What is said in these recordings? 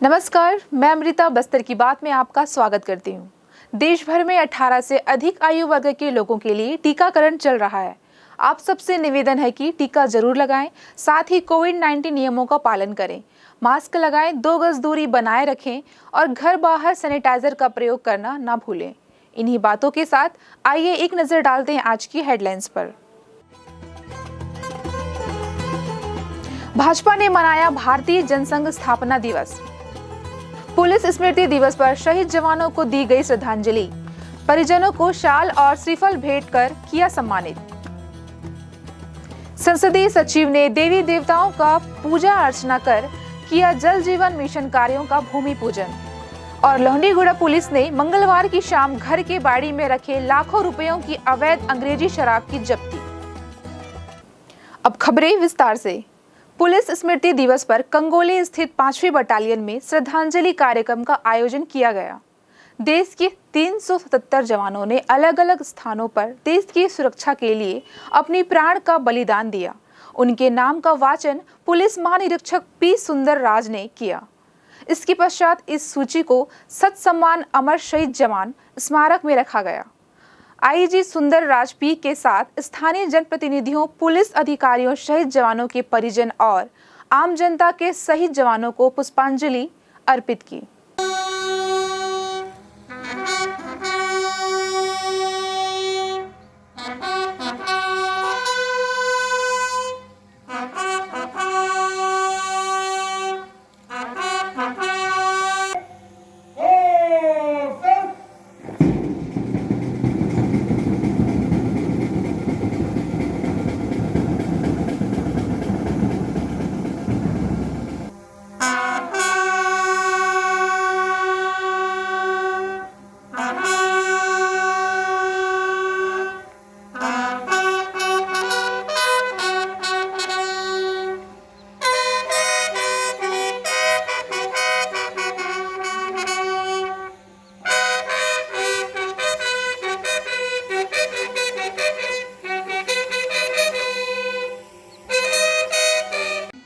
नमस्कार, मैं अमृता बस्तर की बात में आपका स्वागत करती हूँ। देश भर में 18 से अधिक आयु वर्ग के लोगों के लिए टीकाकरण चल रहा है। आप सबसे निवेदन है कि टीका जरूर लगाएं, साथ ही कोविड-19 नियमों का पालन करें, मास्क लगाएं, 2 गज दूरी बनाए रखें और घर बाहर सैनिटाइजर का प्रयोग करना ना भूलें। इन्हीं बातों के साथ आइए एक नजर डालते हैं आज की हेडलाइंस पर। भाजपा ने मनाया भारतीय जनसंघ स्थापना दिवस। पुलिस स्मृति दिवस पर शहीद जवानों को दी गई श्रद्धांजलि। परिजनों को शाल और श्रीफल भेंट कर किया सम्मानित। संसदीय सचिव ने देवी देवताओं का पूजा अर्चना कर किया जल जीवन मिशन कार्यों का भूमि पूजन। और लोहंडीगुड़ा पुलिस ने मंगलवार की शाम घर के बाड़ी में रखे लाखों रुपयों की अवैध अंग्रेजी शराब की जब्ती। अब खबरें विस्तार से। पुलिस स्मृति दिवस पर कंगोली स्थित 5वीं बटालियन में श्रद्धांजलि कार्यक्रम का आयोजन किया गया। देश के 377 जवानों ने अलग अलग स्थानों पर देश की सुरक्षा के लिए अपनी प्राण का बलिदान दिया। उनके नाम का वाचन पुलिस महानिरीक्षक पी सुंदर राज ने किया। इसके पश्चात इस सूची को सत सम्मान अमर शहीद जवान स्मारक में रखा गया। आईजी सुंदर राज पी के साथ स्थानीय जनप्रतिनिधियों, पुलिस अधिकारियों, शहीद जवानों के परिजन और आम जनता के शहीद जवानों को पुष्पांजलि अर्पित की।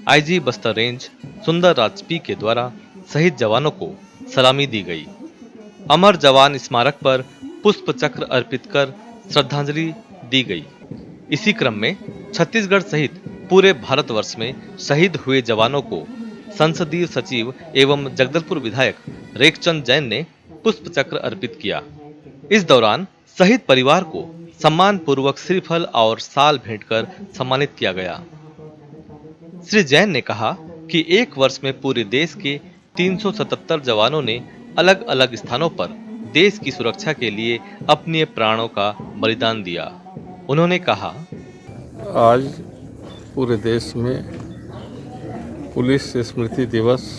आईजी बस्तर रेंज सुंदर राज पी के द्वारा शहीद जवानों को सलामी दी गई। अमर जवान स्मारक पर पुष्प चक्र अर्पित कर श्रद्धांजलि दी गई। इसी क्रम में छत्तीसगढ़ सहित पूरे भारतवर्ष में शहीद हुए जवानों को संसदीय सचिव एवं जगदलपुर विधायक रेखचंद जैन ने पुष्प चक्र अर्पित किया। इस दौरान शहीद परिवार को सम्मान पूर्वक श्रीफल और साल भेंट कर सम्मानित किया गया। श्री जैन ने कहा कि एक वर्ष में पूरे देश के 377 जवानों ने अलग अलग स्थानों पर देश की सुरक्षा के लिए अपने प्राणों का बलिदान दिया। उन्होंने कहा, आज पूरे देश में पुलिस स्मृति दिवस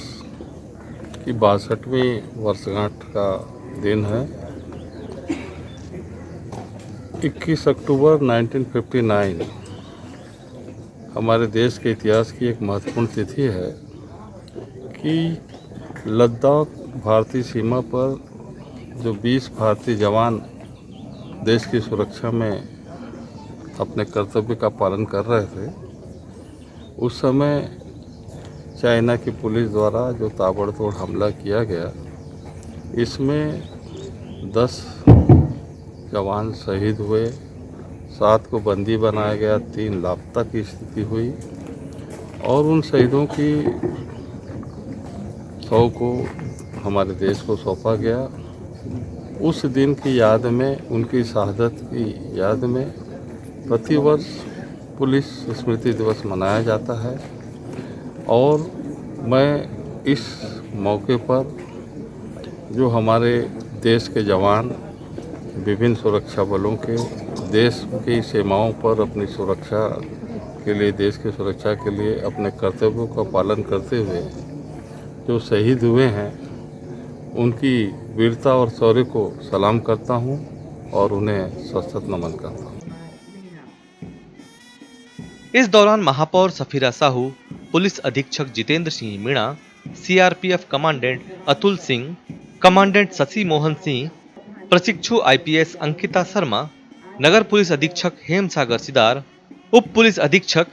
की 62वीं वर्षगांठ का दिन है। 21 अक्टूबर 1959 हमारे देश के इतिहास की एक महत्वपूर्ण तिथि है कि लद्दाख भारतीय सीमा पर जो 20 भारतीय जवान देश की सुरक्षा में अपने कर्तव्य का पालन कर रहे थे, उस समय चाइना की पुलिस द्वारा जो ताबड़तोड़ हमला किया गया, इसमें 10 जवान शहीद हुए, 7 को बंदी बनाया गया, 3 लापता की स्थिति हुई और उन शहीदों की 100 को हमारे देश को सौंपा गया। उस दिन की याद में, उनकी शहादत की याद में प्रतिवर्ष पुलिस स्मृति दिवस मनाया जाता है। और मैं इस मौके पर जो हमारे देश के जवान विभिन्न सुरक्षा बलों के देश की सीमाओं पर अपनी सुरक्षा के लिए, देश की सुरक्षा के लिए अपने कर्तव्यों का पालन करते हुए जो शहीद हुए हैं, उनकी वीरता और शौर्य को सलाम करता हूं और उन्हें सशक्त नमन करता हूं। इस दौरान महापौर सफीरा साहू, पुलिस अधीक्षक Jitendra Singh Meena, CRPF commandant Atul Singh, commandant Shashi Mohan Singh, प्रशिक्षु आईपीएस अंकिता शर्मा, नगर पुलिस अधीक्षक हेम सागर सिदार, उप पुलिस अधीक्षक,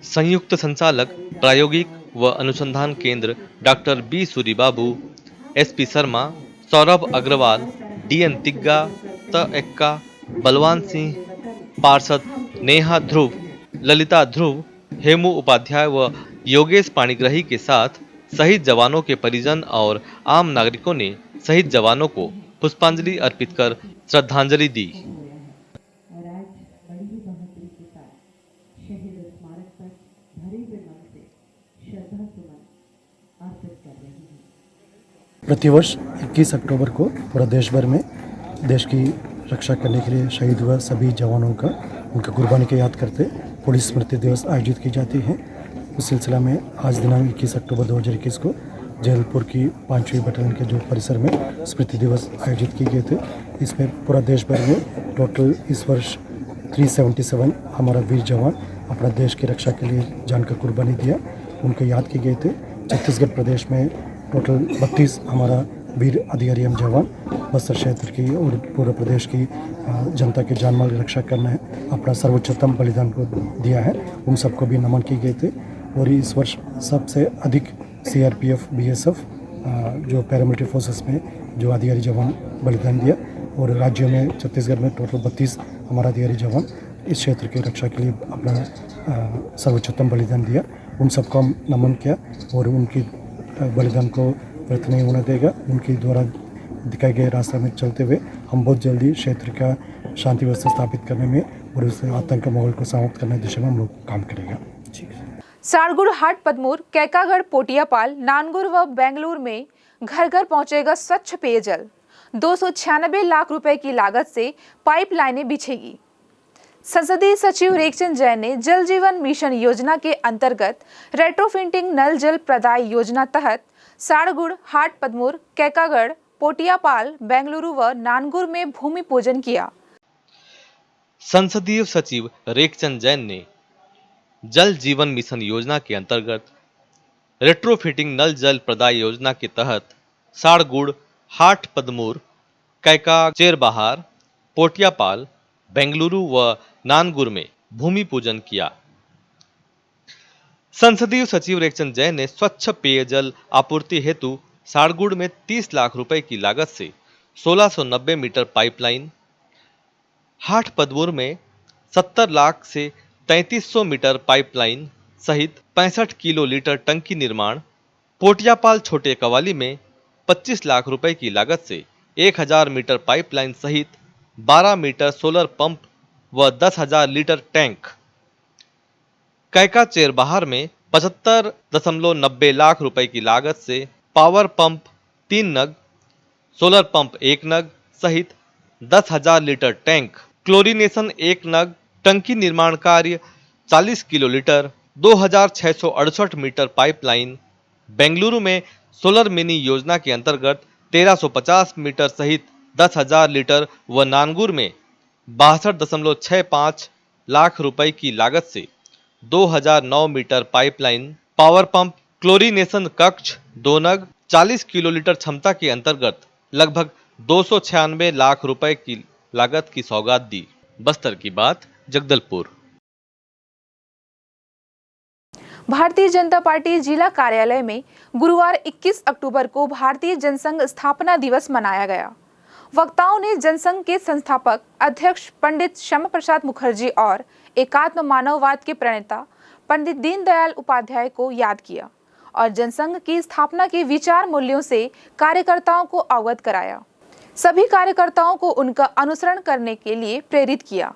संयुक्त संचालक प्रायोगिक व अनुसंधान केंद्र डॉक्टर बी सूरी बाबू, एसपी शर्मा, सौरभ अग्रवाल, डीएन तिग्गा, त एक्का, बलवान सिंह, पार्षद नेहा ध्रुव, ललिता ध्रुव, हेमू उपाध्याय व योगेश पाणिग्राही के साथ शहीद जवानों के परिजन और आम नागरिकों ने शहीद जवानों को पुष्पांजलि अर्पित कर श्रद्धांजलि दी। और आज बड़ी ही बहादुरी के साथ शहीद स्मारक पर भरे हुए मन से श्रद्धा सुमन अर्पित कर रहे हैं। प्रतिवर्ष 21 अक्टूबर को पूरा देश भर में देश की रक्षा करने के लिए शहीद हुए सभी जवानों का उनका कुर्बानी को याद करते पुलिस स्मृति दिवस आयोजित की जाती है। उस सिलसिला में आज दिनांक 21 अक्टूबर 2021 को जबलपुर की 5वीं बटालियन के जो परिसर में स्मृति दिवस आयोजित किए गए थे। इसमें पूरा देश भर में टोटल इस वर्ष 377 हमारा वीर जवान अपना देश की रक्षा के लिए जान का कुर्बानी दिया, उनको याद किए गए थे। छत्तीसगढ़ प्रदेश में टोटल 32 हमारा वीर अधिकारी एवं जवान बस्तर क्षेत्र की और पूरे प्रदेश की जनता के जान माल की रक्षा करना है अपना सर्वोच्चतम बलिदान को दिया है, उन सबको भी नमन किए गए थे। और इस वर्ष सबसे अधिक सीआरपीएफ, बीएसएफ जो पैरामिलिट्री फोर्सेस में जो अधिकारी जवान बलिदान दिया और राज्यों में छत्तीसगढ़ में टोटल 32 हमारा अधिकारी जवान इस क्षेत्र की रक्षा के लिए अपना सर्वोच्चतम बलिदान दिया, उन सबको हम नमन किया और उनकी बलिदान को व्यर्थ नहीं होने देगा। उनके द्वारा दिखाए गए रास्ते में चलते हुए हम बहुत जल्दी क्षेत्र का शांति व्यवस्था स्थापित करने में और उस आतंक माहौल को समाप्त करने की दिशा में हम लोग काम करेंगे। सारगुड़, हाट पदमूर, कैकागढ़, पोटियापाल, नानगुर व बेंगलुरु में घर घर पहुंचेगा स्वच्छ पेयजल। 296 लाख रुपए की लागत से पाइपलाइनें बिछेगी। संसदीय सचिव रेखचंद जैन ने जल जीवन मिशन योजना के अंतर्गत रेट्रोफिटिंग नल जल प्रदाय योजना तहत सारगुड़, हाट पदमूर, कैकागढ़, पोटियापाल, बेंगलुरु व नानगुर में भूमि पूजन किया। संसदीय सचिव रेखचंद जैन ने जल जीवन मिशन योजना के अंतर्गत रेट्रोफिटिंग नल जल प्रदाय योजना के तहत सारगुड़, हाट पदमूर, कैका चेरबहार, पोटियापाल, बेंगलुरु व नानगुर में भूमि पूजन किया। संसदीय सचिव रेखचंद जैन ने स्वच्छ पेयजल आपूर्ति हेतु सारगुड़ में 30 लाख रुपए की लागत से 1690 मीटर पाइपलाइन, हाट पदमूर में 70 लाख से 3300 मीटर पाइपलाइन सहित 65 किलो लीटर टंकी निर्माण, पोटियापाल छोटे कवाली में 25 लाख रुपए की लागत से 1000 मीटर पाइपलाइन सहित 12 मीटर सोलर पंप व 10,000 लीटर टैंक, कैका चेरबहार में 75.90 लाख रुपए की लागत से पावर पंप 3 नग, सोलर पंप 1 नग सहित 10,000 लीटर टैंक, क्लोरीनेशन 1 नग, टंकी निर्माण कार्य 40 kilo litre, 2668 metre pipeline. Bengaluru में सोलर मिनी योजना के अंतर्गत 1350 मीटर सहित 10,000 लीटर व नानगुर में 62.65 लाख रुपए की लागत से 2009 metre pipeline, power pump, chlorination कक्ष 2 नग, 40 किलो लीटर क्षमता के अंतर्गत लगभग 296 लाख रुपए की लागत की सौगात दी। बस्तर की बात, जगदलपुर। भारतीय जनता पार्टी जिला कार्यालय में गुरुवार 21 अक्टूबर को भारतीय जनसंघ स्थापना दिवस मनाया गया। वक्ताओं ने जनसंघ के संस्थापक अध्यक्ष पंडित श्यामा प्रसाद मुखर्जी और एकात्म मानववाद के प्रणेता पंडित दीनदयाल उपाध्याय को याद किया और जनसंघ की स्थापना के विचार मूल्यों से कार्यकर्ताओं को अवगत कराया। सभी कार्यकर्ताओं को उनका अनुसरण करने के लिए प्रेरित किया।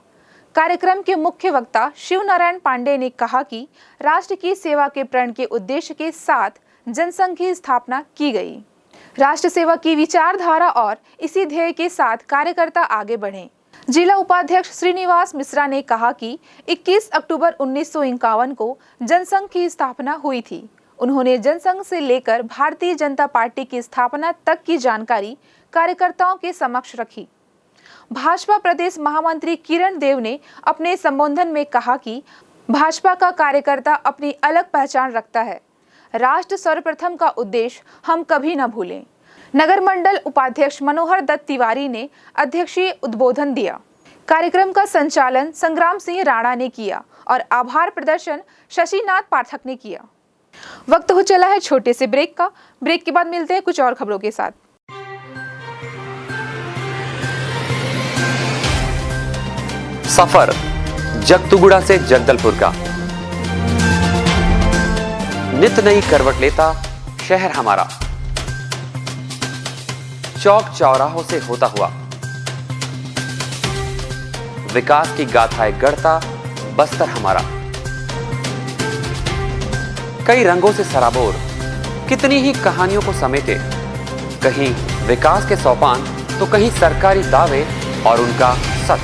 कार्यक्रम के मुख्य वक्ता शिव नारायण पांडे ने कहा कि राष्ट्र की सेवा के प्रण के उद्देश्य के साथ जनसंघ की स्थापना की गई। राष्ट्र सेवा की विचारधारा और इसी ध्येय के साथ कार्यकर्ता आगे बढ़ें। जिला उपाध्यक्ष श्रीनिवास मिश्रा ने कहा कि 21 अक्टूबर 1951 को जनसंघ की स्थापना हुई थी। उन्होंने जनसंघ से लेकर भारतीय जनता पार्टी की स्थापना तक की जानकारी कार्यकर्ताओं के समक्ष रखी। भाजपा प्रदेश महामंत्री किरण देव ने अपने संबोधन में कहा कि भाजपा का कार्यकर्ता अपनी अलग पहचान रखता है। राष्ट्र सर्वप्रथम का उद्देश्य हम कभी न भूलें। नगर मंडल उपाध्यक्ष मनोहर दत्त तिवारी ने अध्यक्षीय उद्बोधन दिया। कार्यक्रम का संचालन संग्राम सिंह राणा ने किया और आभार प्रदर्शन शशिनाथ पाठक ने किया। वक्त हो चला है छोटे से ब्रेक का। ब्रेक के बाद मिलते हैं कुछ और खबरों के साथ। सफर जगतुगुड़ा से जगदलपुर का, नित नई करवट लेता शहर हमारा, चौक चौराहों से होता हुआ विकास की गाथाएं गढ़ता बस्तर हमारा। कई रंगों से सराबोर कितनी ही कहानियों को समेटे, कहीं विकास के सोपान तो कहीं सरकारी दावे और उनका सच।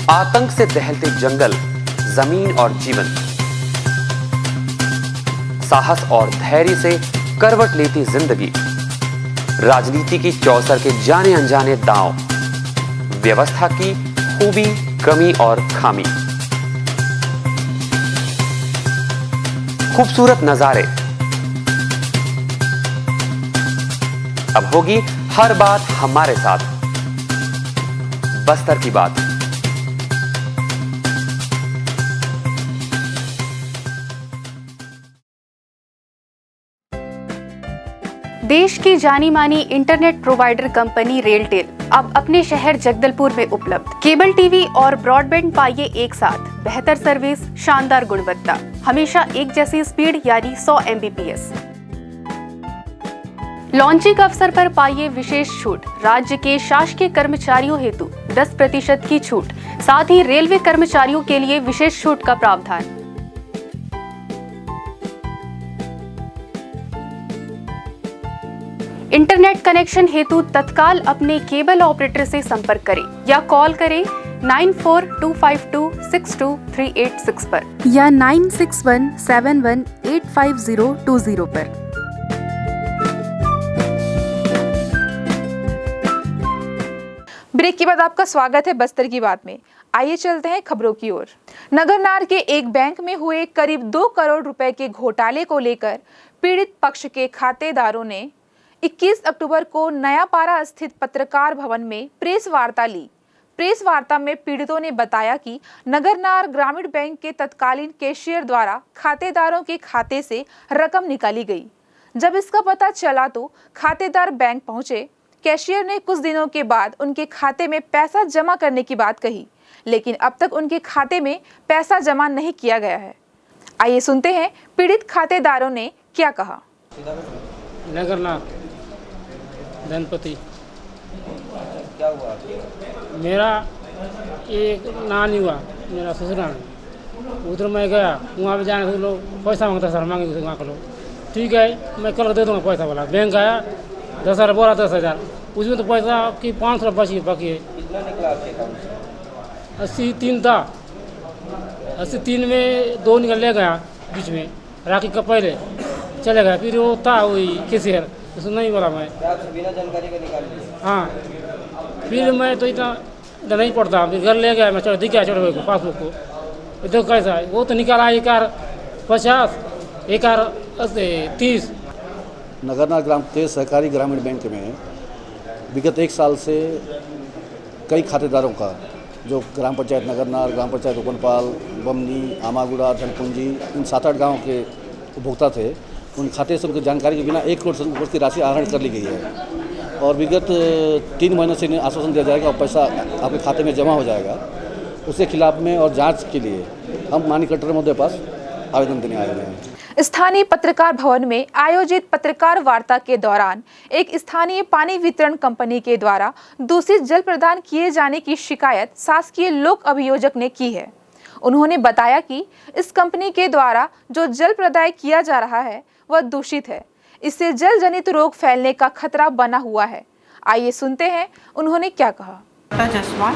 आतंक से दहलते जंगल, जमीन और जीवन, साहस और धैर्य से करवट लेती जिंदगी, राजनीति की चौसर के जाने अनजाने दांव, व्यवस्था की खूबी, कमी और खामी, खूबसूरत नजारे। अब होगी हर बात हमारे साथ, बस्तर की बात। देश की जानी मानी इंटरनेट प्रोवाइडर कंपनी रेलटेल अब अपने शहर जगदलपुर में उपलब्ध। केबल टीवी और ब्रॉडबैंड पाइए एक साथ, बेहतर सर्विस, शानदार गुणवत्ता, हमेशा एक जैसी स्पीड यानी 100 Mbps। लॉन्चिंग अवसर पर पाइए विशेष छूट, राज्य के शासकीय कर्मचारियों हेतु 10% की छूट, साथ ही रेलवे कर्मचारियों के लिए विशेष छूट का प्रावधान। इंटरनेट कनेक्शन हेतु तत्काल अपने केबल ऑपरेटर से संपर्क करें या कॉल करें 9425262386 पर या 9617185020 पर। ब्रेक के बाद आपका स्वागत है बस्तर की बात में। आइए चलते हैं खबरों की ओर। नगरनार के एक बैंक में हुए करीब 2 करोड़ रुपए के घोटाले को लेकर पीड़ित पक्ष के खातेदारों ने 21 अक्टूबर को नयापारा स्थित पत्रकार भवन में प्रेस वार्ता ली। प्रेस वार्ता में पीड़ितों ने बताया कि नगरनार ग्रामीण बैंक के तत्कालीन कैशियर द्वारा खातेदारों के खाते से रकम निकाली गई। जब इसका पता चला तो खातेदार बैंक पहुंचे। कैशियर ने कुछ दिनों के बाद उनके खाते में पैसा जमा करने की बात कही, लेकिन अब तक उनके खाते में पैसा जमा नहीं किया गया है। आइए सुनते हैं पीड़ित खातेदारों ने क्या कहा। नगरनार धनपति, क्या हुआ? मेरा एक नानी हुआ, मेरा ससुराल, उधर मैं गया, वहाँ पे जाने से लोग पैसा मांगता, सर मांगे वहाँ के लोग। ठीक है, मैं कल दे दूँगा पैसा वाला। बैंक आया, 10,000 बोला, 10,000, उसमें तो पैसा की 500 बाकी है। 83 था, 83 में 2 निकल ले गया बीच में, राखी का पहले चले गया। फिर वो था वही कैशियर, उसको नहीं बोला मैं, बिना जानकारी का निकाल दिया। हाँ, फिर मैं तो इतना नहीं पड़ता, फिर घर ले गया, मैं दिख गया चढ़ को पासबुक को, देखो कैसा है। वो तो निकाला 1,50, 1,30। नगरनार ग्राम तेज सहकारी ग्रामीण बैंक में विगत 1 साल से कई खातेदारों का, जो ग्राम पंचायत नगरनार, ग्राम पंचायत ओपनपाल, बमनी, आमागुड़ा, धनपुंजी, इन 7-8 गाँव के उपभोक्ता थे, उन खाते से उनकी जानकारी के बिना 1 करोड़ से ऊपर की राशि आहरण कर ली गई है। और विगत 3 महीनों से इन्हें आश्वासन दिया जाएगा और पैसा आपके खाते में जमा हो जाएगा। उसके खिलाफ में और जांच के लिए हम माननीय कलेक्टर महोदय के पास आवेदन देने आए हैं। स्थानीय पत्रकार भवन में आयोजित पत्रकार वार्ता के दौरान एक स्थानीय पानी वितरण कंपनी के द्वारा दूषित जल प्रदान किए जाने की शिकायत शासकीय लोक अभियोजक ने की है। उन्होंने बताया कि इस कंपनी के द्वारा जो जल प्रदाय किया जा रहा है वह दूषित है, इससे जल जनित रोग फैलने का खतरा बना हुआ है। आइए सुनते हैं उन्होंने क्या कहा। जसवाल,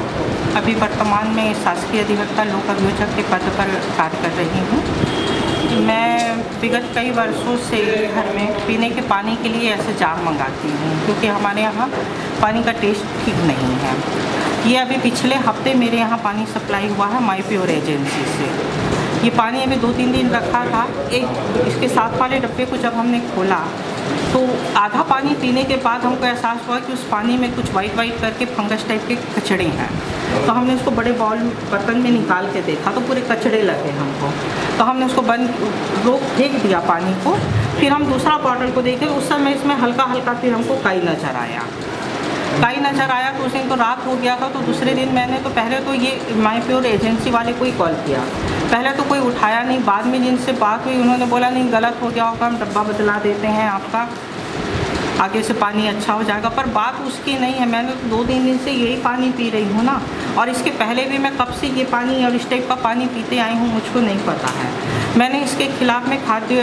अभी वर्तमान में शासकीय अधिवक्ता लोक अभियोजक के पद पर कार्य कर रही हूँ। मैं विगत कई वर्षों से घर में पीने के पानी के लिए ऐसे जार मंगाती हूँ, क्योंकि हमारे यहाँ पानी का टेस्ट ठीक नहीं है। ये अभी पिछले हफ्ते मेरे यहाँ पानी सप्लाई हुआ है माई प्योर एजेंसी से। ये पानी अभी 2-3 दिन रखा था। एक इसके साथ वाले डब्बे को जब हमने खोला तो आधा पानी पीने के बाद हमको एहसास हुआ कि उस पानी में कुछ वाइट करके फंगस टाइप के कचड़े हैं। तो हमने उसको बड़े बाउल बर्तन में निकाल के देखा तो पूरे कचड़े लगे हमको। तो हमने उसको रोक फेंक दिया पानी को। फिर हम दूसरा बॉटल को देखे, उस समय इसमें हल्का हल्का फिर हमको काई नज़र आया। तो उस दिन तो रात हो गया था। तो दूसरे दिन मैंने तो पहले तो ये माई प्योर एजेंसी वाले को ही कॉल किया। पहले तो कोई उठाया नहीं, बाद में जिनसे बात हुई उन्होंने बोला नहीं गलत हो गया होगा, हम डब्बा बदला देते हैं आपका, आगे से पानी अच्छा हो जाएगा। पर बात उसकी नहीं है। मैंने तो 2-3 दिन से यही पानी पी रही हूँ ना, और इसके पहले भी मैं कब से ये पानी और इस टाइप का पानी पीते आई हूँ मुझको नहीं पता है। मैंने इसके खिलाफ़ में खाद्य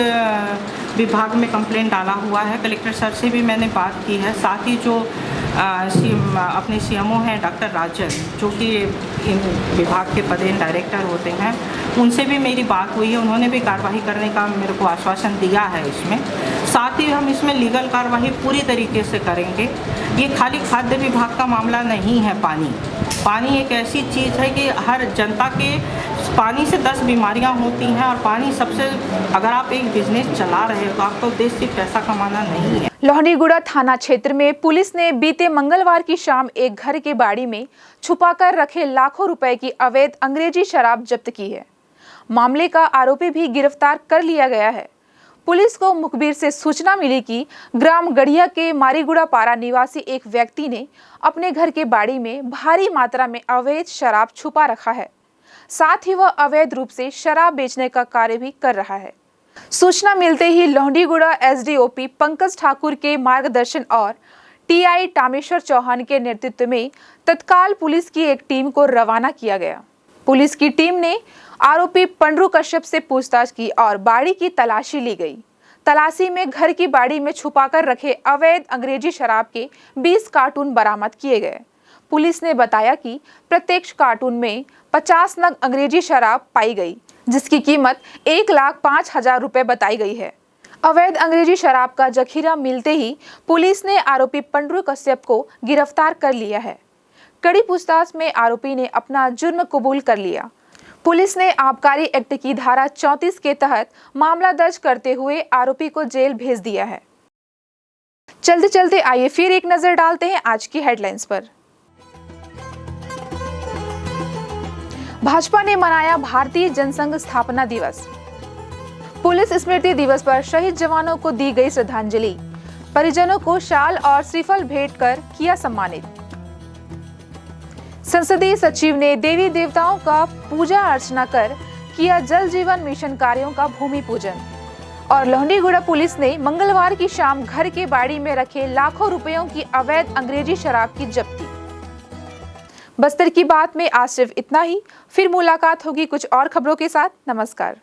विभाग में कंप्लेंट डाला हुआ है। कलेक्टर सर से भी मैंने बात की है। साथ ही जो अपने CMO हैं डॉक्टर राजन, जो कि इन विभाग के पदेन डायरेक्टर होते हैं, उनसे भी मेरी बात हुई है। उन्होंने भी कार्रवाई करने का मेरे को आश्वासन दिया है इसमें। साथ ही हम इसमें लीगल कार्रवाई पूरी तरीके से करेंगे। ये खाली खाद्य विभाग का मामला नहीं है। पानी एक ऐसी चीज़ है कि हर जनता के पानी से 10 बीमारियां होती हैं। और पानी सबसे, अगर आप एक बिजनेस चला रहे हो तो आपका उद्देश्य सिर्फ पैसा कमाना नहीं है। लोहंडीगुड़ा थाना क्षेत्र में पुलिस ने बीते मंगलवार की शाम एक घर के बाड़ी में छुपाकर रखे लाखों रुपए की अवैध अंग्रेजी शराब जब्त की है। मामले का आरोपी भी गिरफ्तार कर लिया गया है। पुलिस को मुखबिर से सूचना मिली कि ग्राम गढ़िया के मारीगुड़ा पारा निवासी एक व्यक्ति ने अपने घर के बाड़ी में भारी मात्रा में अवैध शराब छुपा रखा है। साथ ही वह अवैध रूप से शराब बेचने का कार्य भी कर रहा है। सूचना मिलते ही लोहंडीगुड़ा SDOP पंकज ठाकुर के मार्गदर्शन और TI टामेश्वर चौहान के नेतृत्व में तत्काल पुलिस की एक टीम को रवाना किया गया। पुलिस की टीम ने आरोपी पंडरू कश्यप से पूछताछ की और बाड़ी की तलाशी ली गई। तलाशी में घर की बाड़ी में छुपाकर रखे अवैध अंग्रेजी शराब के 20 कार्टून बरामद किए गए। पुलिस ने बताया कि प्रत्येक कार्टून में 50 नग अंग्रेजी शराब पाई गई, जिसकी कीमत 1,05,000 रुपए बताई गई है। अवैध अंग्रेजी शराब का जखीरा मिलते ही पुलिस ने आरोपी पंडरू कश्यप को गिरफ्तार कर लिया है। कड़ी पूछताछ में आरोपी ने अपना जुर्म कबूल कर लिया। पुलिस ने आबकारी एक्ट की धारा 34 के तहत मामला दर्ज करते हुए आरोपी को जेल भेज दिया है। चलते चलते आइए फिर एक नजर डालते हैं आज की हेडलाइंस पर। भाजपा ने मनाया भारतीय जनसंघ स्थापना दिवस। पुलिस स्मृति दिवस पर शहीद जवानों को दी गई श्रद्धांजलि। परिजनों को शाल और श्रीफल भेंट कर किया सम्मानित। संसदीय सचिव ने देवी देवताओं का पूजा अर्चना कर किया जल जीवन मिशन कार्यों का भूमि पूजन। और लोहंडीगुड़ा पुलिस ने मंगलवार की शाम घर के बाड़ी में रखे लाखों रुपयों की अवैध अंग्रेजी शराब की जब्ती। बस्तर की बात में आज सिर्फ इतना ही। फिर मुलाकात होगी कुछ और खबरों के साथ। नमस्कार।